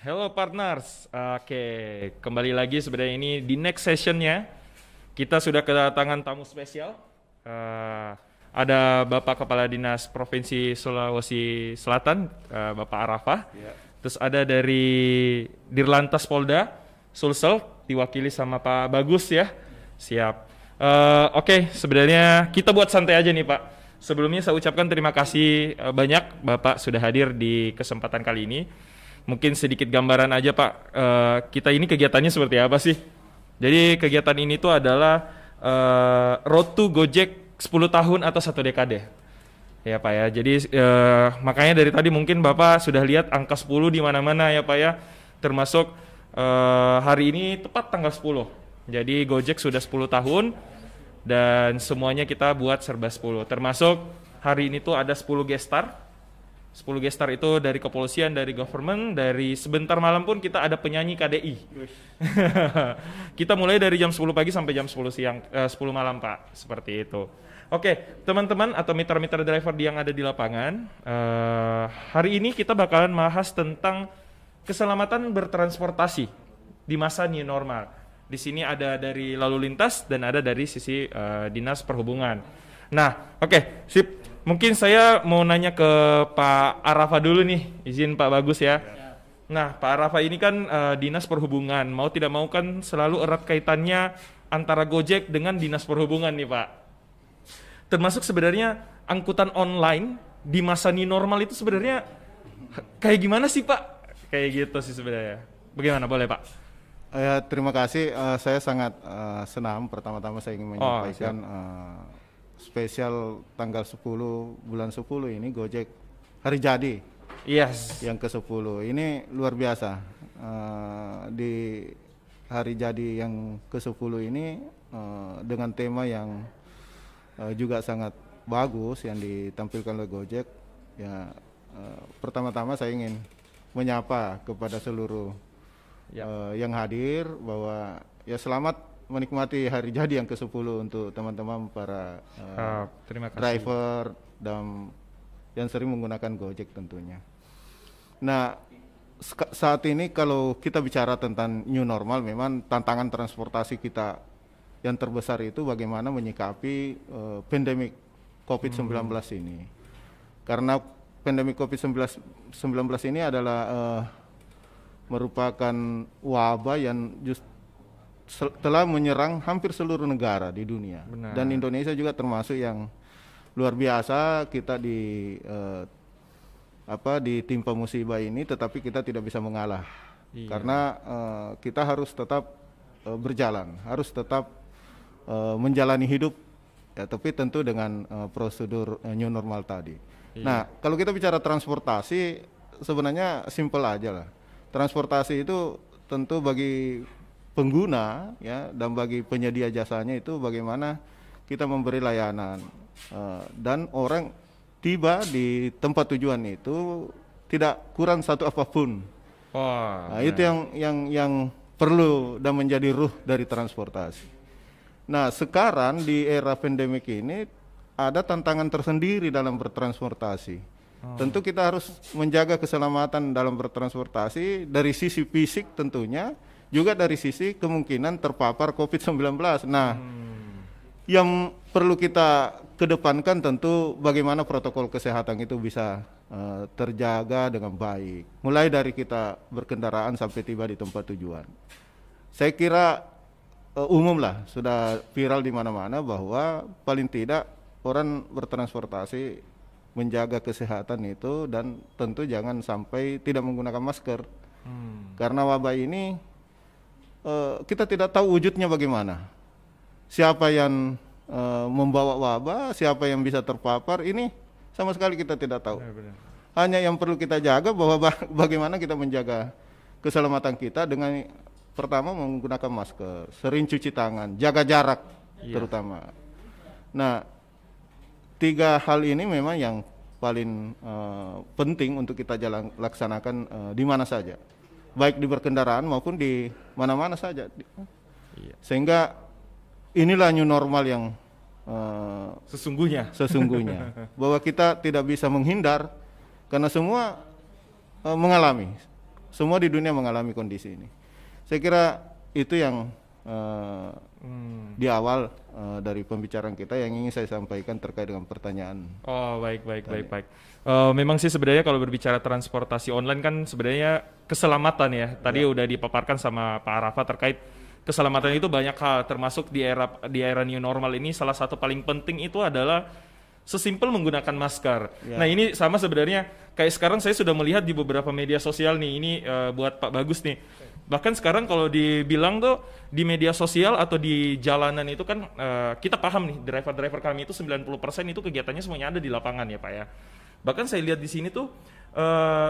Hello partners, oke kembali lagi sebenarnya ini di next sessionnya kita sudah kedatangan tamu spesial. Ada Bapak Kepala Dinas Provinsi Sulawesi Selatan, Bapak Arafah. Ya. Terus ada dari Dirlantas Polda Sulsel diwakili sama Pak Bagus ya. Siap. Oke, sebenarnya kita buat santai aja nih Pak. Sebelumnya saya ucapkan terima kasih banyak Bapak sudah hadir di kesempatan kali ini. Mungkin sedikit gambaran aja Pak, kita ini kegiatannya seperti apa sih? Jadi kegiatan ini tuh adalah Road to Gojek 10 tahun atau 1 dekade. Ya Pak ya, jadi makanya dari tadi mungkin Bapak sudah lihat angka 10 di mana-mana ya Pak ya. Termasuk hari ini tepat tanggal 10. Jadi Gojek sudah 10 tahun dan semuanya kita buat serba 10. Termasuk hari ini tuh ada 10 gestar. 10 gestar itu dari kepolisian, dari government, dari sebentar malam pun kita ada penyanyi KDI. Kita mulai dari jam 10 pagi sampai jam 10 siang, 10 malam Pak, seperti itu. Oke, teman-teman atau mitra-mitra driver yang ada di lapangan, hari ini kita bakalan bahas tentang keselamatan bertransportasi di masa new normal. Di sini ada dari lalu lintas dan ada dari sisi dinas perhubungan. Nah, oke, sip. Mungkin saya mau nanya ke Pak Arafah dulu nih, izin Pak Bagus ya. Nah, Pak Arafah ini kan dinas perhubungan, mau tidak mau kan selalu erat kaitannya antara Gojek dengan dinas perhubungan nih Pak. Termasuk sebenarnya angkutan online di masa new normal itu sebenarnya kayak gimana sih Pak? Kayak gitu sih sebenarnya. Bagaimana, boleh Pak? Ya, terima kasih. Saya sangat senang. Pertama-tama saya ingin menyampaikan spesial tanggal 10 bulan 10 ini Gojek hari jadi. Yes. Yang ke-10 ini luar biasa. Di hari jadi yang ke-10 ini dengan tema yang juga sangat bagus yang ditampilkan oleh Gojek. Ya, pertama-tama saya ingin menyapa kepada seluruh yang hadir bahwa ya selamat menikmati hari jadi yang ke-10 untuk teman-teman para terima kasih. Driver dan yang sering menggunakan Gojek tentunya. Nah, saat ini kalau kita bicara tentang new normal, memang tantangan transportasi kita yang terbesar itu bagaimana menyikapi pandemik COVID-19 ini. Karena pandemik COVID-19 ini adalah merupakan wabah yang telah menyerang hampir seluruh negara di dunia. Benar. Dan Indonesia juga termasuk yang luar biasa. Kita ditimpa musibah ini, tetapi kita tidak bisa mengalah. Iya. Karena kita harus tetap berjalan, harus tetap menjalani hidup, ya, tapi tentu dengan prosedur new normal tadi. Iya. Nah, kalau kita bicara transportasi, sebenarnya simpel aja lah. Transportasi itu tentu bagi pengguna ya dan bagi penyedia jasanya itu bagaimana kita memberi layanan dan orang tiba di tempat tujuan itu tidak kurang satu apapun. Nah, itu yang perlu dan menjadi ruh dari transportasi. Nah, sekarang di era pandemik ini ada tantangan tersendiri dalam bertransportasi. Tentu kita harus menjaga keselamatan dalam bertransportasi dari sisi fisik tentunya, juga dari sisi kemungkinan terpapar COVID-19. Nah, yang perlu kita kedepankan tentu bagaimana protokol kesehatan itu bisa terjaga dengan baik. Mulai dari kita berkendaraan sampai tiba di tempat tujuan. Saya kira umum lah, sudah viral di mana-mana bahwa paling tidak orang bertransportasi menjaga kesehatan itu dan tentu jangan sampai tidak menggunakan masker. Karena wabah ini kita tidak tahu wujudnya bagaimana. Siapa yang membawa wabah, siapa yang bisa terpapar, ini sama sekali kita tidak tahu. Benar. Hanya yang perlu kita jaga bahwa bagaimana kita menjaga keselamatan kita dengan pertama menggunakan masker, sering cuci tangan, jaga jarak terutama. Nah, 3 hal ini memang yang paling penting untuk kita laksanakan di mana saja. Baik di berkendaraan maupun di mana-mana saja. Sehingga inilah new normal yang sesungguhnya bahwa kita tidak bisa menghindar karena semua mengalami semua di dunia mengalami kondisi ini. Saya kira itu yang di awal dari pembicaraan kita yang ingin saya sampaikan terkait dengan pertanyaan. Oh, baik. Memang sih sebenarnya kalau berbicara transportasi online kan sebenarnya keselamatan ya. Tadi udah dipaparkan sama Pak Arafa terkait keselamatan itu banyak hal, termasuk di era new normal ini salah satu paling penting itu adalah sesimpel menggunakan masker. Nah, ini sama sebenarnya kayak sekarang saya sudah melihat di beberapa media sosial nih, ini buat Pak Bagus nih. Bahkan sekarang kalau dibilang tuh di media sosial atau di jalanan itu kan kita paham nih, driver-driver kami itu 90% itu kegiatannya semuanya ada di lapangan ya Pak ya. Bahkan saya lihat di sini tuh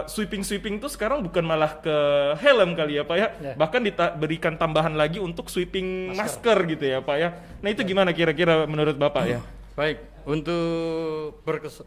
sweeping tuh sekarang bukan malah ke helm kali ya Pak ya. Bahkan diberikan tambahan lagi untuk sweeping masker gitu ya Pak ya. Nah, itu gimana kira-kira menurut Bapak ya? Baik, untuk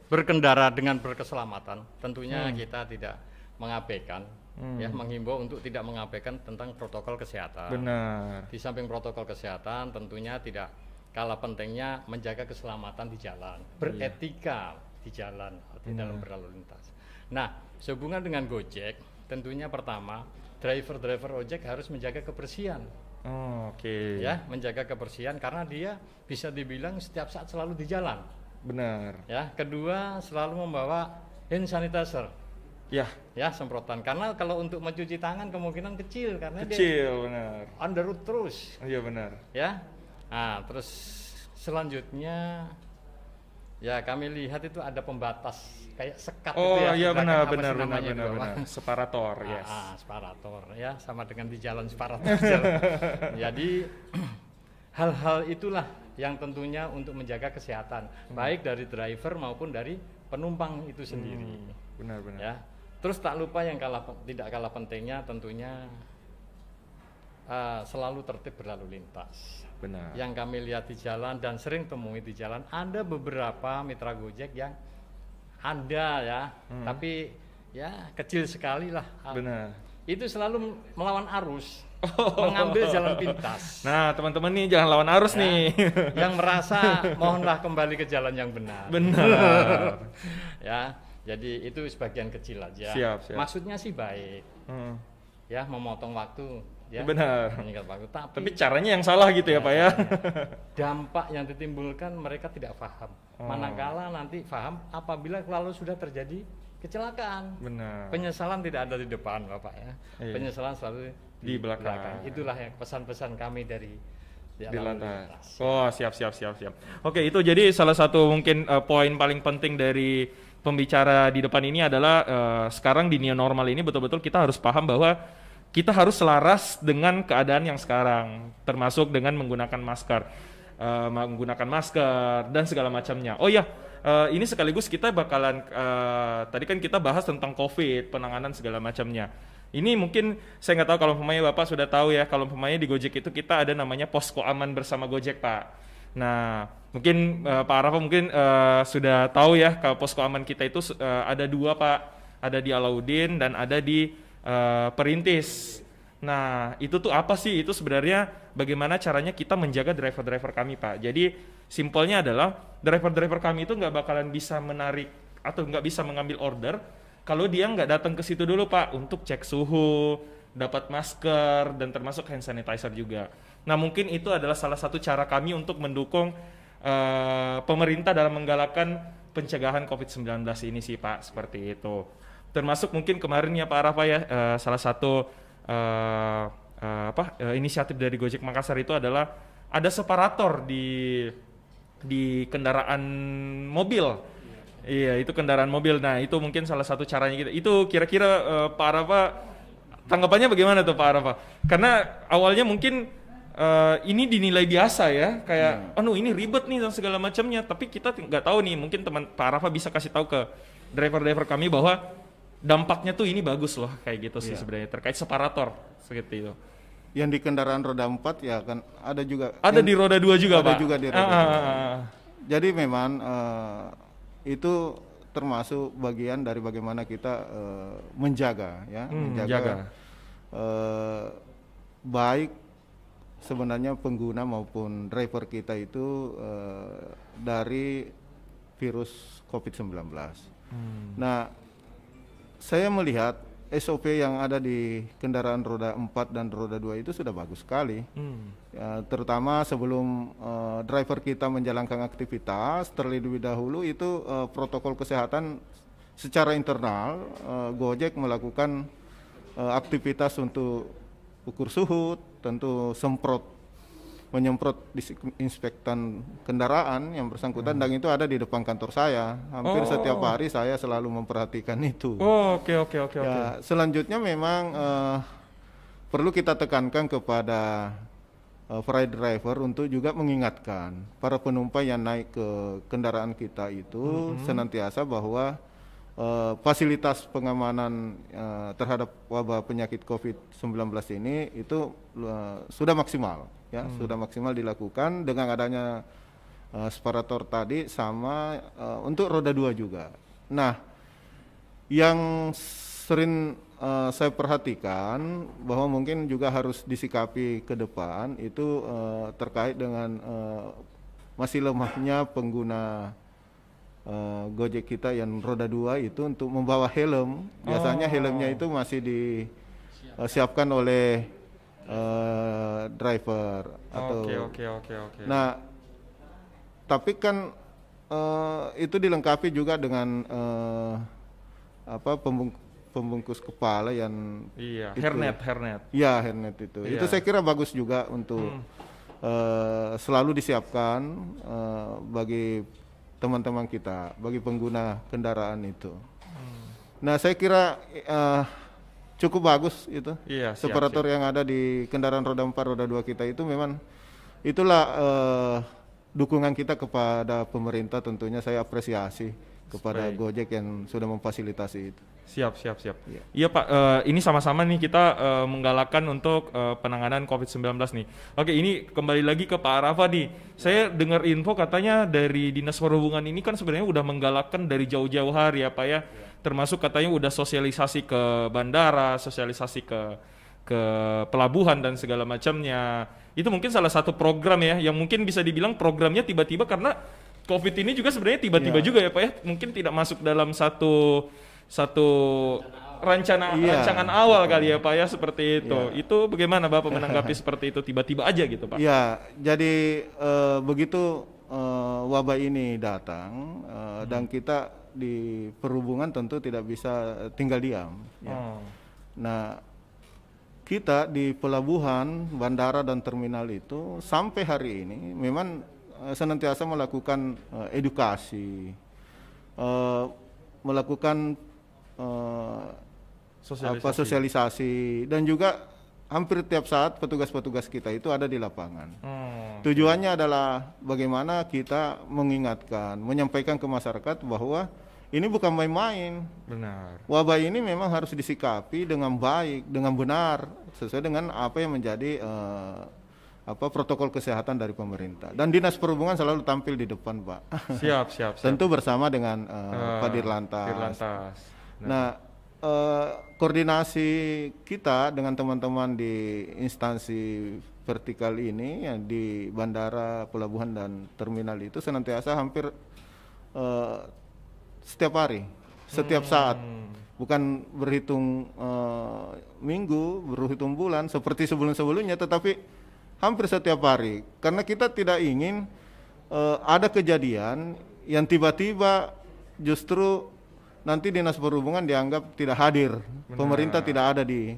berkendara dengan berkeselamatan tentunya kita tidak mengabaikan ya, menghimbau untuk tidak mengabaikan tentang protokol kesehatan. Benar. Di samping protokol kesehatan tentunya tidak kalah pentingnya menjaga keselamatan di jalan, beretika di jalan di dalam berlalu lintas. Nah, sehubungan dengan Gojek tentunya pertama driver ojek harus menjaga kebersihan. Oke. Ya, menjaga kebersihan karena dia bisa dibilang setiap saat selalu di jalan. Benar. Ya, kedua selalu membawa hand sanitizer. Ya, semprotan. Karena kalau untuk mencuci tangan kemungkinan kecil karena dia benar. On the road terus. Iya benar. Ya. Nah, terus selanjutnya ya kami lihat itu ada pembatas kayak sekat itu ya. Oh iya benar. Separator, yes. Separator ya, sama dengan di jalan separator. Jadi hal-hal itulah yang tentunya untuk menjaga kesehatan baik dari driver maupun dari penumpang itu sendiri. Benar. Ya. Terus tak lupa yang tidak kalah pentingnya tentunya selalu tertib berlalu lintas. Benar. Yang kami lihat di jalan dan sering temui di jalan ada beberapa mitra Gojek yang ada ya, tapi ya kecil sekali lah. Benar. Itu selalu melawan arus, mengambil jalan pintas. Nah, teman-teman nih jangan lawan arus nih. Yang merasa mohonlah kembali ke jalan yang benar. Benar. Ya, jadi itu sebagian kecil aja. Siap. Maksudnya sih baik. Ya, memotong waktu. Ya, benar. Meningkat waktu. Tapi caranya yang salah gitu ya Pak ya. Dampak yang ditimbulkan mereka tidak paham. Manakala nanti paham apabila lalu sudah terjadi kecelakaan. Benar. Penyesalan tidak ada di depan Bapak ya. Iya. Penyesalan selalu di belakang. Itulah yang pesan-pesan kami dari di lantas. Oh, siap. Oke, itu jadi salah satu mungkin poin paling penting dari pembicara di depan ini adalah sekarang di new normal ini betul-betul kita harus paham bahwa kita harus selaras dengan keadaan yang sekarang, termasuk dengan menggunakan masker, dan segala macamnya. Oh iya, ini sekaligus kita bakalan tadi kan kita bahas tentang COVID, penanganan segala macamnya. Ini mungkin saya nggak tahu kalau umpamanya Bapak sudah tahu ya, kalau umpamanya di Gojek itu kita ada namanya posko aman bersama Gojek Pak. Nah, mungkin Pak Arafa mungkin sudah tahu ya kalau posko aman kita itu ada dua Pak, ada di Alauddin dan ada di Perintis. Nah, itu tuh apa sih? Itu sebenarnya bagaimana caranya kita menjaga driver-driver kami, Pak. Jadi, simpelnya adalah driver-driver kami itu nggak bakalan bisa menarik atau nggak bisa mengambil order kalau dia nggak datang ke situ dulu, Pak, untuk cek suhu, dapat masker, dan termasuk hand sanitizer juga. Nah, mungkin itu adalah salah satu cara kami untuk mendukung pemerintah dalam menggalakkan pencegahan COVID-19 ini sih, Pak, seperti itu. Termasuk mungkin kemarin ya Pak Arafa ya, salah satu inisiatif dari Gojek Makassar itu adalah ada separator di kendaraan mobil. Iya, itu kendaraan mobil. Nah, itu mungkin salah satu caranya kita. Itu kira-kira Pak Arafa tanggapannya bagaimana tuh Pak Arafa? Karena awalnya mungkin ini dinilai biasa ya, kayak ini ribet nih dan segala macamnya. Tapi kita nggak tahu nih, mungkin teman Pak Arafa bisa kasih tahu ke driver-driver kami bahwa dampaknya tuh ini bagus loh, kayak gitu sih sebenarnya terkait separator seperti itu. Yang di kendaraan roda 4 ya kan ada juga. Ada di roda 2 juga, Pak. Ada juga di roda 2. Jadi memang itu termasuk bagian dari bagaimana kita menjaga baik sebenarnya pengguna maupun driver kita itu dari virus COVID-19. Nah, saya melihat SOP yang ada di kendaraan roda 4 dan roda 2 itu sudah bagus sekali. Ya, terutama sebelum driver kita menjalankan aktivitas, terlebih dahulu itu protokol kesehatan secara internal, Gojek melakukan aktivitas untuk ukur suhu, tentu menyemprot disinfektan kendaraan yang bersangkutan, dan itu ada di depan kantor saya. Hampir setiap hari saya selalu memperhatikan itu. Oke. Ya, selanjutnya memang perlu kita tekankan kepada freight driver untuk juga mengingatkan para penumpang yang naik ke kendaraan kita itu senantiasa bahwa fasilitas pengamanan terhadap wabah penyakit COVID-19 ini itu sudah maksimal. Ya, sudah maksimal dilakukan dengan adanya separator tadi, sama untuk roda 2 juga. Nah, yang sering saya perhatikan bahwa mungkin juga harus disikapi ke depan itu terkait dengan masih lemahnya pengguna Gojek kita yang roda 2 itu untuk membawa helm. Biasanya helmnya itu masih disiapkan oleh driver atau. Oke. Nah, tapi kan itu dilengkapi juga dengan pembungkus kepala yang hairnet. Iya, hairnet itu. Itu saya kira bagus juga untuk selalu disiapkan bagi teman-teman kita, bagi pengguna kendaraan itu. Nah, saya kira cukup bagus itu. Separator yang ada di kendaraan roda 4, roda 2 kita itu memang itulah dukungan kita kepada pemerintah. Tentunya saya apresiasi kepada Gojek yang sudah memfasilitasi itu. Siap. Iya Pak, ini sama-sama nih kita menggalakkan untuk penanganan COVID-19 nih. Oke, ini kembali lagi ke Pak Arafa nih. Saya dengar info katanya dari Dinas Perhubungan ini kan sebenarnya udah menggalakkan dari jauh-jauh hari ya Pak ya. Termasuk katanya udah sosialisasi ke bandara, sosialisasi ke pelabuhan dan segala macamnya. Itu mungkin salah satu program ya, yang mungkin bisa dibilang programnya tiba-tiba karena COVID ini juga sebenarnya tiba-tiba juga ya Pak ya. Mungkin tidak masuk dalam satu rancangan awal kali ya Pak ya, seperti itu. Itu bagaimana Bapak menanggapi seperti itu tiba-tiba aja gitu Pak? Ya, jadi begitu wabah ini datang dan kita di perhubungan tentu tidak bisa tinggal diam. Ya. Nah, kita di pelabuhan, bandara dan terminal itu sampai hari ini memang senantiasa melakukan edukasi, melakukan sosialisasi, dan juga hampir tiap saat petugas-petugas kita itu ada di lapangan. Tujuannya adalah bagaimana kita mengingatkan, menyampaikan ke masyarakat bahwa ini bukan main-main. Benar. Wabah ini memang harus disikapi dengan baik, dengan benar, sesuai dengan apa yang menjadi protokol kesehatan dari pemerintah. Dan Dinas Perhubungan selalu tampil di depan, Pak. Siap. Tentu bersama dengan Pak Dirlantas. Nah, koordinasi kita dengan teman-teman di instansi vertikal ini yang di bandara, pelabuhan dan terminal itu senantiasa hampir setiap hari, setiap saat, bukan berhitung minggu, berhitung bulan seperti sebelum-sebelumnya, tetapi hampir setiap hari, karena kita tidak ingin ada kejadian yang tiba-tiba justru nanti Dinas Perhubungan dianggap tidak hadir. Benar. Pemerintah tidak ada di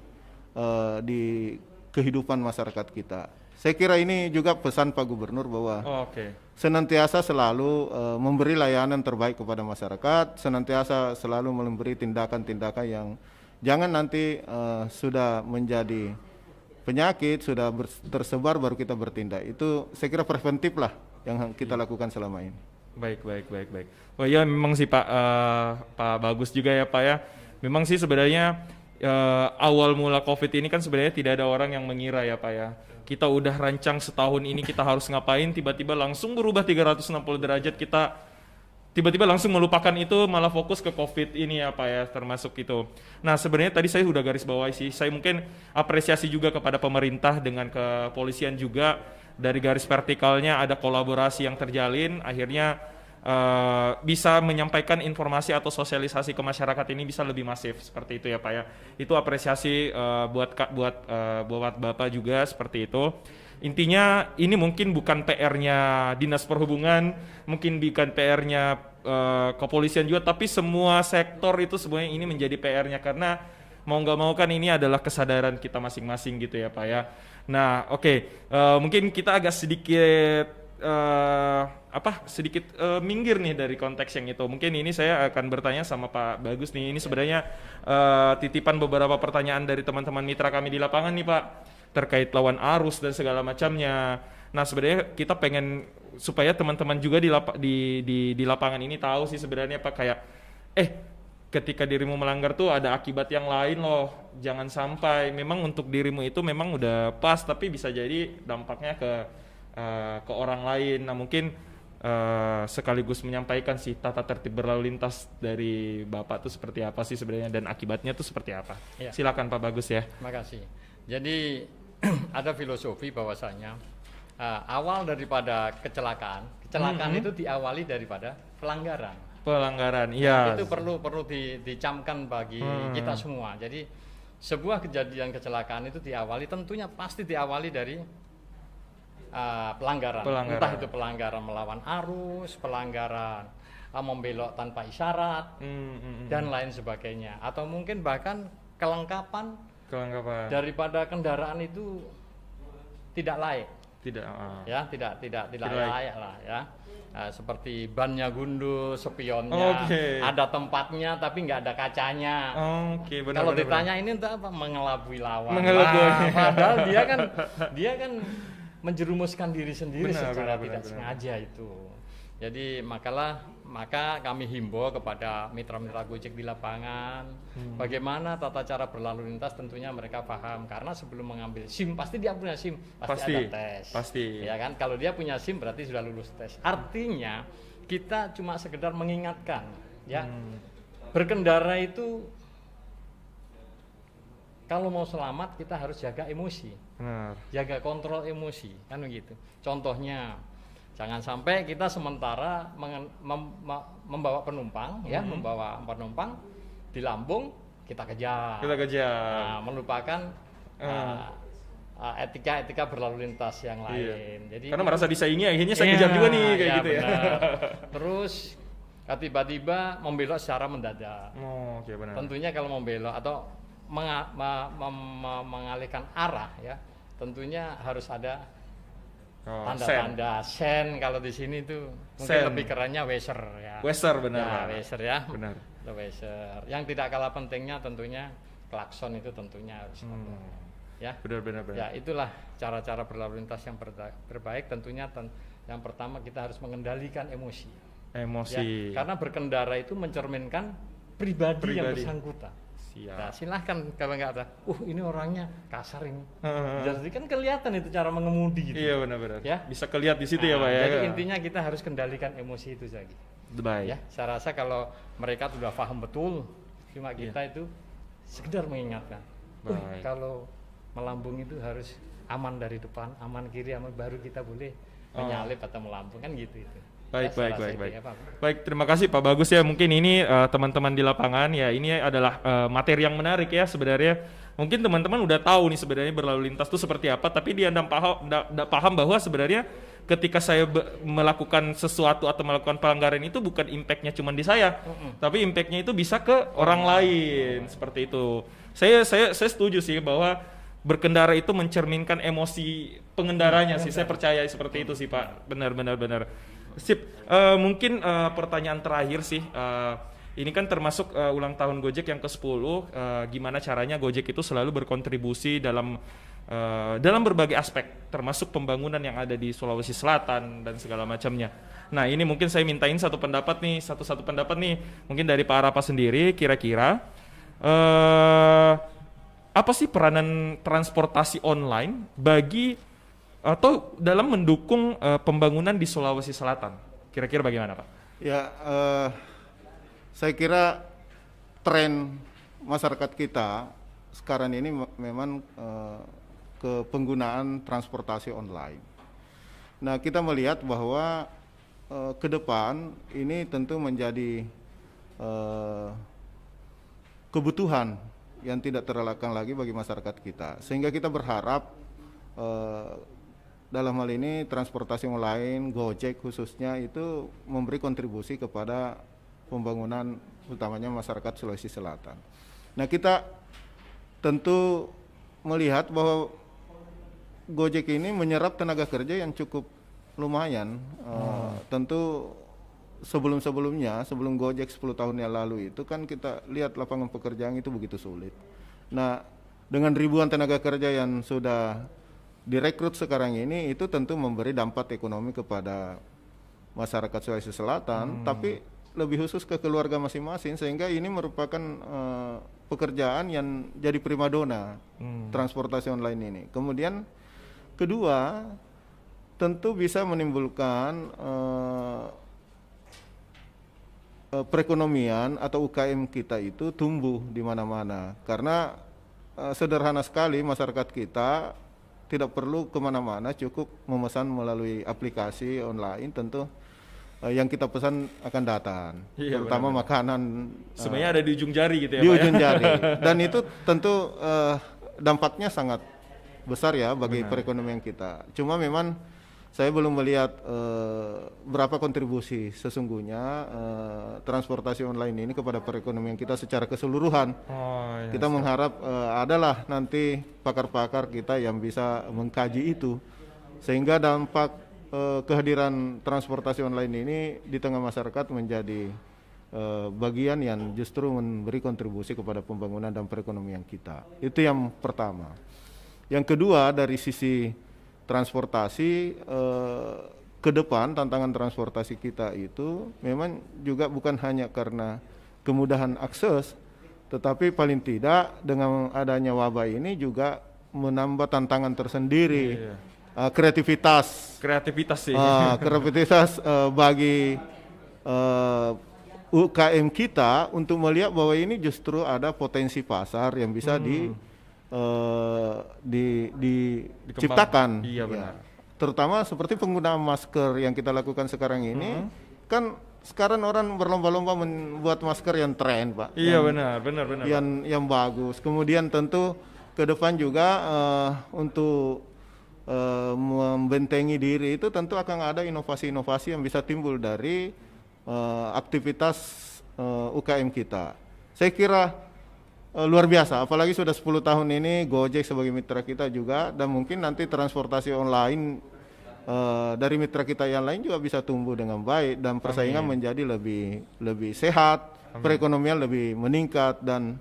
kehidupan masyarakat kita. Saya kira ini juga pesan Pak Gubernur bahwa senantiasa selalu memberi layanan terbaik kepada masyarakat, senantiasa selalu memberi tindakan-tindakan yang jangan nanti sudah menjadi penyakit, sudah tersebar baru kita bertindak. Itu saya kira preventif lah yang kita lakukan selama ini. Baik. Oh ya, memang sih Pak Bagus juga ya Pak ya. Memang sih sebenarnya awal mula COVID ini kan sebenarnya tidak ada orang yang mengira ya Pak ya. Kita udah rancang setahun ini kita harus ngapain, tiba-tiba langsung berubah 360 derajat, kita tiba-tiba langsung melupakan itu, malah fokus ke COVID ini ya Pak ya, termasuk itu. Nah sebenarnya tadi saya udah garis bawahi sih, saya mungkin apresiasi juga kepada pemerintah dengan kepolisian juga, dari garis vertikalnya ada kolaborasi yang terjalin, akhirnya bisa menyampaikan informasi atau sosialisasi ke masyarakat ini bisa lebih masif seperti itu ya Pak ya. Itu apresiasi buat Bapak juga seperti itu. Intinya ini mungkin bukan PR-nya Dinas Perhubungan, mungkin bukan PR-nya kepolisian juga, tapi semua sektor itu semuanya ini menjadi PR-nya, karena mau nggak mau kan ini adalah kesadaran kita masing-masing gitu ya Pak ya. Nah oke, mungkin kita agak sedikit minggir nih dari konteks yang itu. Mungkin ini saya akan bertanya sama Pak Bagus nih. Ini sebenarnya titipan beberapa pertanyaan dari teman-teman mitra kami di lapangan nih Pak, terkait lawan arus dan segala macamnya. Nah sebenarnya kita pengen supaya teman-teman juga di lapangan ini tahu sih sebenarnya Pak, kayak ketika dirimu melanggar tuh ada akibat yang lain loh. Jangan sampai memang untuk dirimu itu memang udah pas, tapi bisa jadi dampaknya ke orang lain. Nah mungkin sekaligus menyampaikan sih tata tertib berlalu lintas dari Bapak tuh seperti apa sih sebenarnya, dan akibatnya tuh seperti apa. Ya. Silakan Pak Bagus ya. Terima kasih. Jadi ada filosofi bahwasanya awal daripada kecelakaan itu diawali daripada pelanggaran, iya. Itu perlu dicamkan bagi kita semua. Jadi sebuah kejadian kecelakaan itu tentunya pasti diawali dari pelanggaran. Entah itu pelanggaran melawan arus, pelanggaran membelok tanpa isyarat, dan lain sebagainya. Atau mungkin bahkan kelengkapan daripada kendaraan itu tidak layak. Tidak layak lah ya. Seperti bannya gundul, spionnya ada tempatnya tapi nggak ada kacanya. Kalau ditanya ini untuk apa? Mengelabui lawan. Padahal dia kan menjerumuskan diri sendiri secara tidak sengaja itu. Jadi maka kami himbau kepada mitra-mitra Gojek di lapangan, bagaimana tata cara berlalu lintas tentunya mereka paham, karena sebelum mengambil SIM pasti dia punya SIM, pasti ada tes. Pasti. Ya kan? Kalau dia punya SIM berarti sudah lulus tes. Artinya kita cuma sekedar mengingatkan ya. Berkendara itu kalau mau selamat kita harus jaga emosi. Benar. Jaga kontrol emosi, kan begitu. Contohnya, jangan sampai kita sementara membawa penumpang di lambung kita kejar. Nah, melupakan etika berlalu lintas yang lain. Jadi karena merasa disaingi, akhirnya saya kejar juga nih kayak gitu ya. Terus tiba-tiba membelok secara mendadak. Benar. Tentunya kalau membelok atau mengalihkan arah ya, tentunya harus ada tanda-tanda sen. Kalau di sini tuh mungkin lebih kerennya Weser ya. Weser benar. Ya, Weser ya. Benar. Weser. Yang tidak kalah pentingnya tentunya klakson itu tentunya harus ada. Ya. Benar. Ya, itulah cara-cara berlalu lintas yang terbaik. Tentunya yang pertama kita harus mengendalikan emosi. Ya, karena berkendara itu mencerminkan pribadi yang bersangkutan. Nah, silahkan kalau nggak ada, ini orangnya kasar ini. Jadi kan kelihatan itu cara mengemudi gitu. Iya benar-benar. Ya? Bisa kelihatan di situ ya Pak ya. Jadi intinya kita harus kendalikan emosi itu saja. Baik. Ya, saya rasa kalau mereka sudah paham betul, cuma kita itu sekedar mengingatkan. Kalau melambung itu harus aman dari depan, aman kiri, aman, baru kita boleh menyalip atau melambung, kan gitu itu. Baik. Baik, terima kasih Pak Bagus ya. Mungkin ini teman-teman di lapangan ya, ini adalah materi yang menarik ya sebenarnya. Mungkin teman-teman udah tahu nih sebenarnya berlalu lintas itu seperti apa, tapi dia tidak paham bahwa sebenarnya ketika saya melakukan sesuatu atau melakukan pelanggaran itu bukan impactnya cuma di saya, tapi impactnya itu bisa ke orang lain seperti itu. Saya setuju sih bahwa berkendara itu mencerminkan emosi pengendaranya sih. Saya percaya seperti itu sih Pak. Benar. Sip, mungkin pertanyaan terakhir sih, ini kan termasuk ulang tahun Gojek yang ke-10, gimana caranya Gojek itu selalu berkontribusi dalam berbagai aspek, termasuk pembangunan yang ada di Sulawesi Selatan dan segala macamnya. Nah ini mungkin saya mintain satu pendapat nih, mungkin dari Pak Arafa sendiri, kira-kira apa sih peranan transportasi online atau dalam mendukung pembangunan di Sulawesi Selatan? Kira-kira bagaimana Pak? Ya, saya kira tren masyarakat kita sekarang ini memang ke penggunaan transportasi online. Nah, kita melihat bahwa ke depan ini tentu menjadi kebutuhan yang tidak terelakkan lagi bagi masyarakat kita, sehingga kita berharap dalam hal ini transportasi online, Gojek khususnya itu memberi kontribusi kepada pembangunan utamanya masyarakat Sulawesi Selatan. Nah, kita tentu melihat bahwa Gojek ini menyerap tenaga kerja yang cukup lumayan. Tentu sebelum-sebelumnya, sebelum Gojek 10 tahun yang lalu itu kan kita lihat lapangan pekerjaan itu begitu sulit. Nah, dengan ribuan tenaga kerja yang sudah direkrut sekarang ini, itu tentu memberi dampak ekonomi kepada masyarakat Sulawesi Selatan, tapi lebih khusus ke keluarga masing-masing, sehingga ini merupakan pekerjaan yang jadi primadona transportasi online ini. Kemudian kedua, tentu bisa menimbulkan perekonomian atau UKM kita itu tumbuh di mana-mana, karena sederhana sekali masyarakat kita tidak perlu kemana-mana, cukup memesan melalui aplikasi online, tentu yang kita pesan akan datang, terutama makanan. Sebenarnya ada di ujung jari gitu ya, di Pak, ujung jari, dan itu tentu dampaknya sangat besar ya bagi perekonomian kita. Cuma memang saya belum melihat berapa kontribusi sesungguhnya transportasi online ini kepada perekonomian kita secara keseluruhan. Kita mengharap adalah nanti pakar-pakar kita yang bisa mengkaji itu, sehingga dampak kehadiran transportasi online ini di tengah masyarakat menjadi bagian yang justru memberi kontribusi kepada pembangunan dan perekonomian kita. Itu yang pertama. Yang kedua, dari sisi transportasi ke depan, tantangan transportasi kita itu memang juga bukan hanya karena kemudahan akses, tetapi paling tidak dengan adanya wabah ini juga menambah tantangan tersendiri. Kreativitas sih. Kreativitas bagi UKM kita untuk melihat bahwa ini justru ada potensi pasar yang bisa diciptakan. Iya, benar. Terutama seperti penggunaan masker yang kita lakukan sekarang ini, kan sekarang orang berlomba-lomba membuat masker yang tren, Pak. Iya, benar. Yang bagus. Kemudian tentu ke depan juga untuk membentengi diri itu tentu akan ada inovasi-inovasi yang bisa timbul dari aktivitas UKM kita. Saya kira luar biasa, apalagi sudah 10 tahun ini Gojek sebagai mitra kita juga, dan mungkin nanti transportasi online dari mitra kita yang lain juga bisa tumbuh dengan baik dan persaingan menjadi lebih sehat, perekonomian lebih meningkat, dan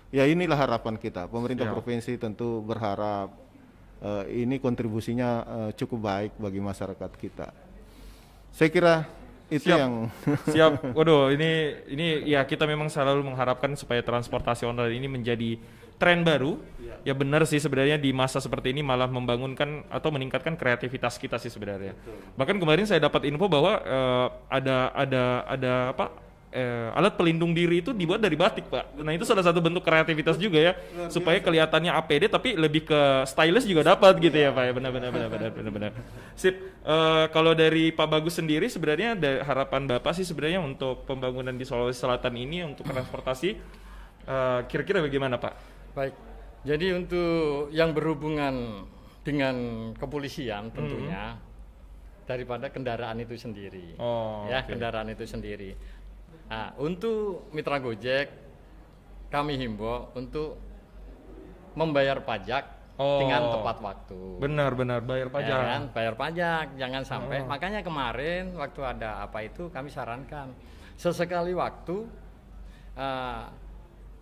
ya inilah harapan kita. Pemerintah provinsi tentu berharap ini kontribusinya cukup baik bagi masyarakat kita. Saya kira itu yang siap. Waduh, ini ya kita memang selalu mengharapkan supaya transportasi online ini menjadi tren baru. Ya benar sih, sebenarnya di masa seperti ini malah membangunkan atau meningkatkan kreativitas kita sih sebenarnya. Bahkan kemarin saya dapat info bahwa ada alat pelindung diri itu dibuat dari batik, Pak. Nah, itu salah satu bentuk kreativitas juga ya, supaya kelihatannya APD tapi lebih ke stylish juga dapat gitu ya, Pak. Ya, benar. Sip. Kalau dari Pak Bagus sendiri sebenarnya ada harapan Bapak sih sebenarnya untuk pembangunan di Sulawesi Selatan ini untuk transportasi, kira-kira bagaimana, Pak? Baik. Jadi untuk yang berhubungan dengan kepolisian tentunya daripada kendaraan itu sendiri. Kendaraan itu sendiri. Nah, untuk mitra Gojek kami himbau untuk membayar pajak dengan tepat waktu. Benar bayar pajak. Ya kan? Bayar pajak, jangan sampai. Makanya kemarin waktu ada apa itu kami sarankan sesekali waktu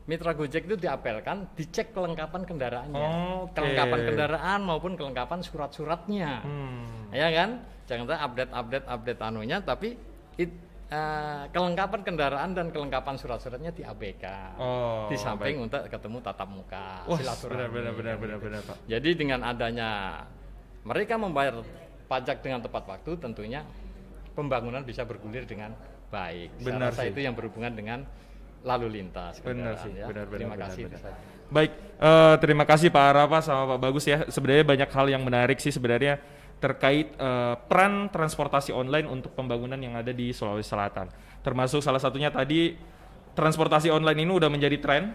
mitra Gojek itu diapelkan dicek kelengkapan kendaraannya, kelengkapan kendaraan maupun kelengkapan surat-suratnya, ya kan? Jangan sampai update anunya, tapi kelengkapan kendaraan dan kelengkapan surat-suratnya diabaikan. Di samping untuk ketemu tatap muka, silaturahmi. Benar, Pak. Jadi dengan adanya mereka membayar pajak dengan tepat waktu, tentunya pembangunan bisa bergulir dengan baik. Benar sih. Itu yang berhubungan dengan lalu lintas. Benar sih, ya. benar. Terima kasih. Baik, terima kasih Pak Arafa sama Pak Bagus ya. Sebenarnya banyak hal yang menarik sih sebenarnya terkait peran transportasi online untuk pembangunan yang ada di Sulawesi Selatan. Termasuk salah satunya tadi transportasi online ini udah menjadi tren.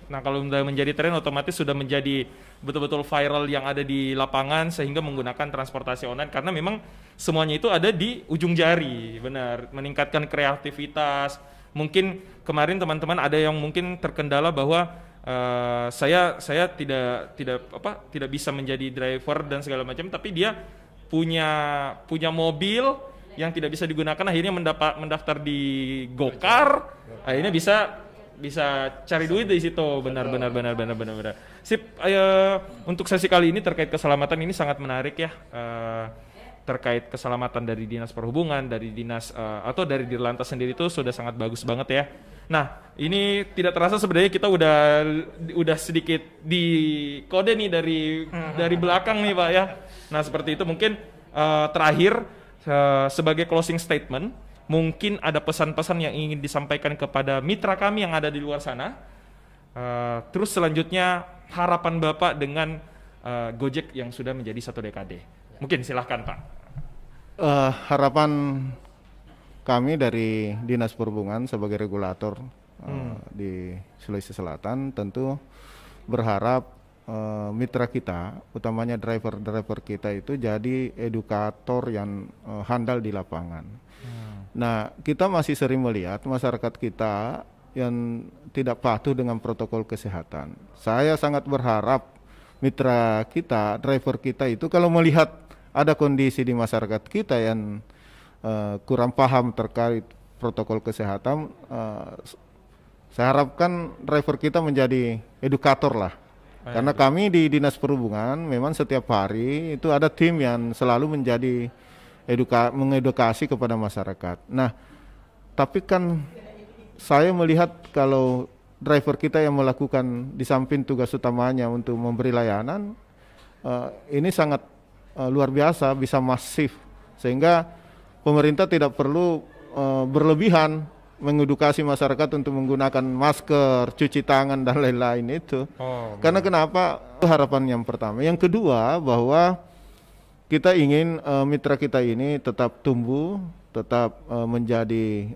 Nah, kalau udah menjadi tren otomatis sudah menjadi betul-betul viral yang ada di lapangan sehingga menggunakan transportasi online karena memang semuanya itu ada di ujung jari. Benar, meningkatkan kreativitas. Mungkin kemarin teman-teman ada yang mungkin terkendala bahwa saya tidak bisa menjadi driver dan segala macam, tapi dia punya mobil yang tidak bisa digunakan, akhirnya mendaftar di Gokar, akhirnya bisa cari duit di situ. Benar. Sip. Untuk sesi kali ini terkait keselamatan ini sangat menarik ya. Terkait keselamatan dari Dinas Perhubungan, dari Dinas atau dari Dirlantas sendiri itu sudah sangat bagus banget ya. Nah, ini tidak terasa sebenarnya kita udah sedikit di kode nih dari belakang nih Pak ya. Nah, seperti itu mungkin terakhir sebagai closing statement, mungkin ada pesan-pesan yang ingin disampaikan kepada mitra kami yang ada di luar sana. Terus selanjutnya harapan Bapak dengan Gojek yang sudah menjadi 1 dekade. Mungkin silahkan Pak. Harapan kami dari Dinas Perhubungan sebagai regulator di Sulawesi Selatan tentu berharap mitra kita, utamanya driver-driver kita itu jadi edukator yang handal di lapangan. Nah, kita masih sering melihat masyarakat kita yang tidak patuh dengan protokol kesehatan. Saya sangat berharap mitra kita, driver kita itu kalau melihat ada kondisi di masyarakat kita yang kurang paham terkait protokol kesehatan, saya harapkan driver kita menjadi edukator lah. Karena kami di Dinas Perhubungan memang setiap hari itu ada tim yang selalu menjadi mengedukasi kepada masyarakat. Nah, tapi kan saya melihat kalau driver kita yang melakukan di samping tugas utamanya untuk memberi layanan, ini sangat luar biasa, bisa masif, sehingga pemerintah tidak perlu berlebihan mengedukasi masyarakat untuk menggunakan masker, cuci tangan dan lain-lain itu. Karena kenapa? Itu harapan yang pertama. Yang kedua, bahwa kita ingin mitra kita ini tetap tumbuh, tetap menjadi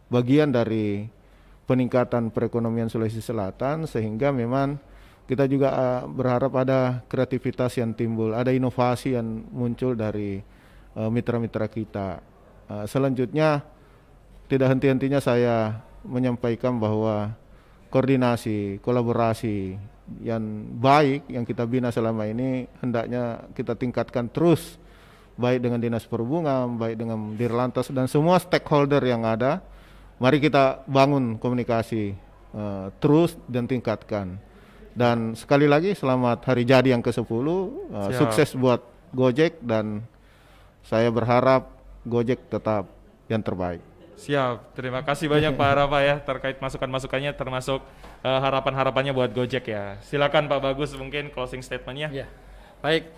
bagian dari peningkatan perekonomian Sulawesi Selatan, sehingga memang kita juga berharap ada kreativitas yang timbul, ada inovasi yang muncul dari mitra-mitra kita. Selanjutnya, tidak henti-hentinya saya menyampaikan bahwa koordinasi, kolaborasi yang baik yang kita bina selama ini hendaknya kita tingkatkan terus, baik dengan Dinas Perhubungan, baik dengan Dirlantas dan semua stakeholder yang ada. Mari kita bangun komunikasi terus dan tingkatkan. Dan sekali lagi selamat hari jadi yang ke-10, sukses buat Gojek, dan saya berharap Gojek tetap yang terbaik. Siap, terima kasih banyak Pak Arafa ya terkait masukan-masukannya, termasuk harapan-harapannya buat Gojek ya. Silakan Pak Bagus mungkin closing statementnya. Ya, baik.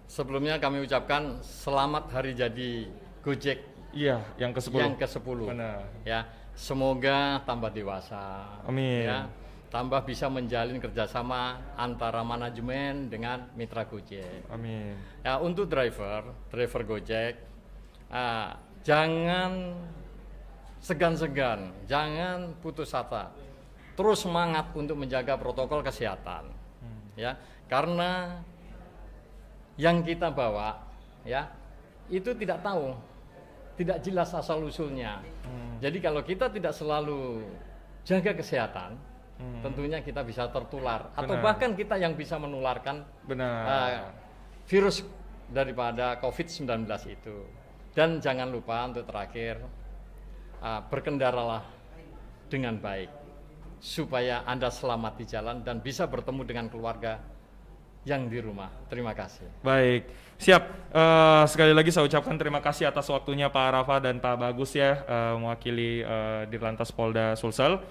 Sebelumnya kami ucapkan selamat hari jadi Gojek. Iya, yang ke-10. Yang ke-10. Benar. Ya, semoga tambah dewasa. Amin. Ya, tambah bisa menjalin kerjasama antara manajemen dengan mitra Gojek. Amin. Ya, untuk driver Gojek, jangan segan-segan, jangan putus asa, terus semangat untuk menjaga protokol kesehatan, ya, karena yang kita bawa, ya, itu tidak tahu, tidak jelas asal usulnya. Jadi kalau kita tidak selalu jaga kesehatan, tentunya kita bisa tertular, atau bahkan kita yang bisa menularkan virus daripada COVID-19 itu. Dan jangan lupa untuk terakhir, berkendaralah dengan baik supaya Anda selamat di jalan dan bisa bertemu dengan keluarga yang di rumah. Terima kasih. Baik, siap. Sekali lagi saya ucapkan terima kasih atas waktunya Pak Arafa dan Pak Bagus ya, mewakili Dirlantas Polda Sulsel.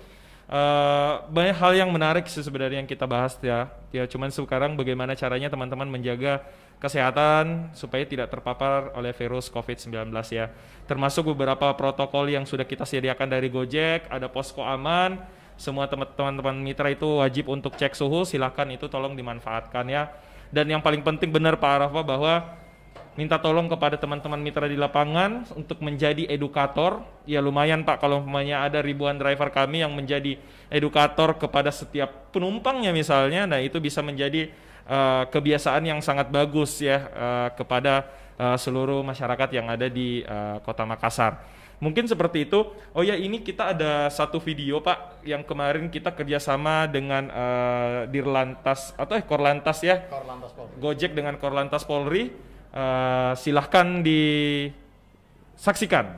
banyak hal yang menarik sih sebenarnya yang kita bahas ya. Ya cuman sekarang bagaimana caranya teman-teman menjaga kesehatan supaya tidak terpapar oleh virus COVID-19 ya. Termasuk beberapa protokol yang sudah kita sediakan dari Gojek, ada posko aman. Semua teman-teman mitra itu wajib untuk cek suhu, silakan itu tolong dimanfaatkan ya. Dan yang paling penting benar Pak Arafa bahwa minta tolong kepada teman-teman mitra di lapangan untuk menjadi edukator. Ya lumayan Pak kalau umpamanya ada ribuan driver kami yang menjadi edukator kepada setiap penumpangnya misalnya. Nah itu bisa menjadi kebiasaan yang sangat bagus ya kepada seluruh masyarakat yang ada di Kota Makassar. Mungkin seperti itu. Oh ya ini kita ada satu video Pak yang kemarin kita kerjasama dengan Dirlantas atau Korlantas ya. Korlantas Polri. Gojek dengan Korlantas Polri. Silahkan disaksikan.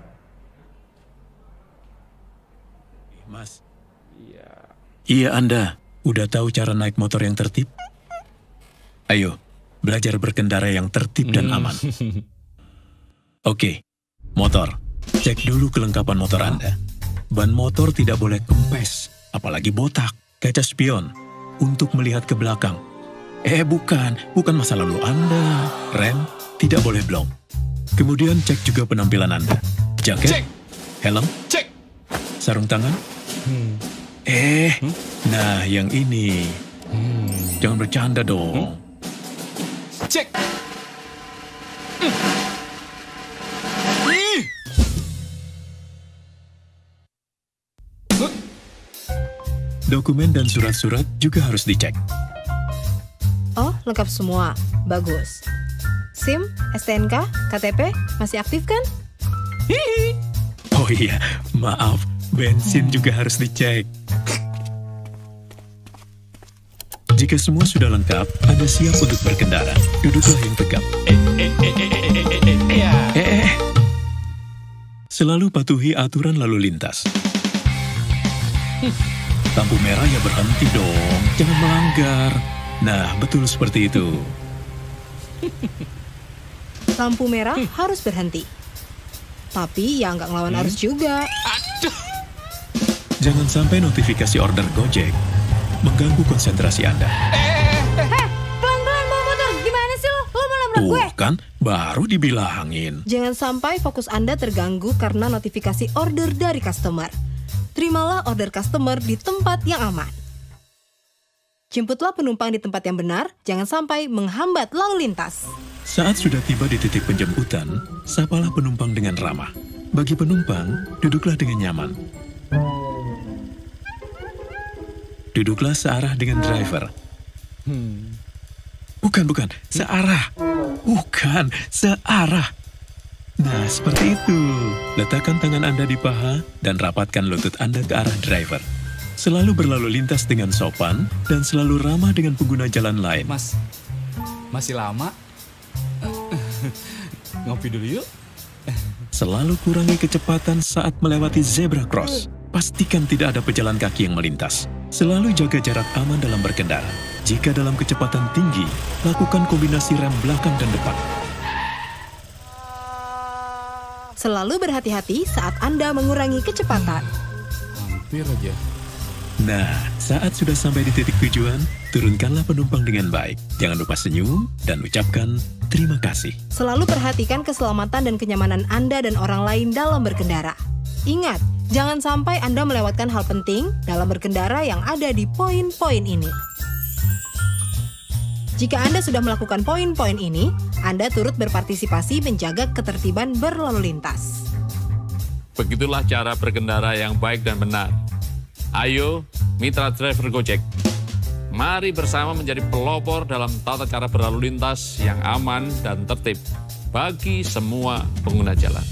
Mas. Iya. Iya Anda, udah tahu cara naik motor yang tertib? Ayo, belajar berkendara yang tertib dan aman. Oke, motor. Cek dulu kelengkapan motor Anda. Ban motor tidak boleh kempes, apalagi botak, kaca spion, untuk melihat ke belakang. Bukan masa lalu Anda. Rem tidak boleh blong. Kemudian cek juga penampilan Anda. Jaket, helm, Cek. sarung tangan. Nah yang ini. Jangan bercanda dong. Cek. Dokumen dan surat-surat juga harus dicek. Oh, lengkap semua. Bagus. SIM, STNK, KTP, masih aktif kan? Oh iya, maaf. Bensin juga harus dicek. Jika semua sudah lengkap, Anda siap untuk berkendara. Duduklah yang tegap. Selalu patuhi aturan lalu lintas. Lampu merah ya berhenti dong, jangan melanggar. Nah, betul seperti itu. Lampu merah harus berhenti. Tapi ya nggak ngelawan arus juga. Jangan sampai notifikasi order Gojek mengganggu konsentrasi Anda. Pelan-pelan bawa motor. Gimana sih lo? Lo mau nabrak gue? Kan, baru dibilangin. Jangan sampai fokus Anda terganggu karena notifikasi order dari customer. Terimalah order customer di tempat yang aman. Jemputlah penumpang di tempat yang benar, jangan sampai menghambat lalu lintas. Saat sudah tiba di titik penjemputan, sapalah penumpang dengan ramah. Bagi penumpang, duduklah dengan nyaman. Duduklah searah dengan driver. Bukan, searah. Bukan, searah. Nah, seperti itu. Letakkan tangan Anda di paha dan rapatkan lutut Anda ke arah driver. Selalu berlalu lintas dengan sopan dan selalu ramah dengan pengguna jalan lain. Mas, masih lama? Ngopi dulu yuk. Selalu kurangi kecepatan saat melewati zebra cross. Pastikan tidak ada pejalan kaki yang melintas. Selalu jaga jarak aman dalam berkendara. Jika dalam kecepatan tinggi, lakukan kombinasi rem belakang dan depan. Selalu berhati-hati saat Anda mengurangi kecepatan. Hampir aja. Nah, saat sudah sampai di titik tujuan, turunkanlah penumpang dengan baik. Jangan lupa senyum dan ucapkan terima kasih. Selalu perhatikan keselamatan dan kenyamanan Anda dan orang lain dalam berkendara. Ingat, jangan sampai Anda melewatkan hal penting dalam berkendara yang ada di poin-poin ini. Jika Anda sudah melakukan poin-poin ini, Anda turut berpartisipasi menjaga ketertiban berlalu lintas. Begitulah cara berkendara yang baik dan benar. Ayo, mitra driver Gojek. Mari bersama menjadi pelopor dalam tata cara berlalu lintas yang aman dan tertib bagi semua pengguna jalan.